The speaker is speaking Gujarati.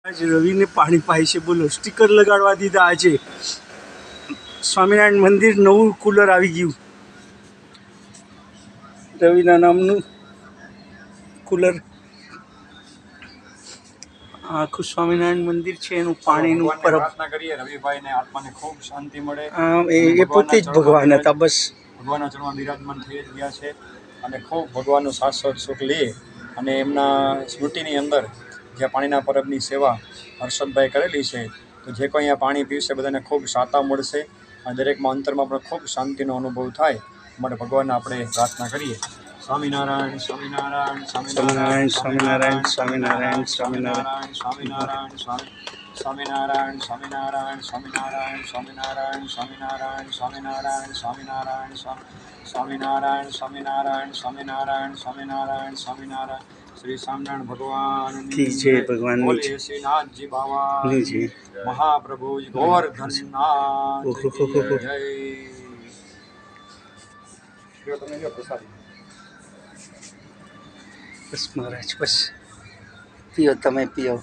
આજ રવિને પાણી પાય છે, બોલો. સ્ટીકર લગાડવા દીધા. આજે સ્વામિનારાયણ મંદિર નવું કુલર આવી ગયું, રવિના નામનું કુલર. આખું સ્વામિનારાયણ મંદિર છે, એનું પાણીનું ઉપર પ્રાર્થના કરીએ રવિભાઈને આત્માને ખૂબ શાંતિ મળે. એ પોતે જ ભગવાન હતા. બસ ભગવાનના ચરણમાં બિરાજમાન થઈ જ ગયા છે અને ખૂબ ભગવાનનું શાશ્વત સુખ લે. અને એમના સ્મૃતિની અંદર જે પાણીના પરબની સેવા હર્ષદભાઈ કરેલી છે, તો જે કોઈ અહીંયા પાણી પીવશે બધાને ખૂબ શાતા મળશે અને દરેકમાં અંતરમાં પણ ખૂબ શાંતિનો અનુભવ થાય. માટે ભગવાનને આપણે પ્રાર્થના કરીએ. સ્વામિનારાયણ સ્વામિનારાયણ સ્વામિનારાયણ સ્વામિનારાયણ સ્વામિનારાયણ સ્વામિનારાયણ સ્વામિનારાયણ સ્વામિનારાયણ સ્વામિનારાયણ સ્વામિનારાયણ સ્વામિનારાયણ સ્વામિનારાયણ સ્વામિનારાયણ સ્વામિનારાયણ સ્વામિનારાયણ સ્વામિનારાયણ સ્વામિનારાયણ સ્વામિનારાયણ સ્વામિનારાયણ. શ્રી સ્વામિનારાયણ ભગવાન કી જય. ભગવાનની બોલે શ્રીનાથજી બાબા મહાપ્રભુ ગોવર્ધનનાથ જય. તમે જો પ્રસાદી. બસ મહારાજ, બસ પીઓ, તમે પીઓ.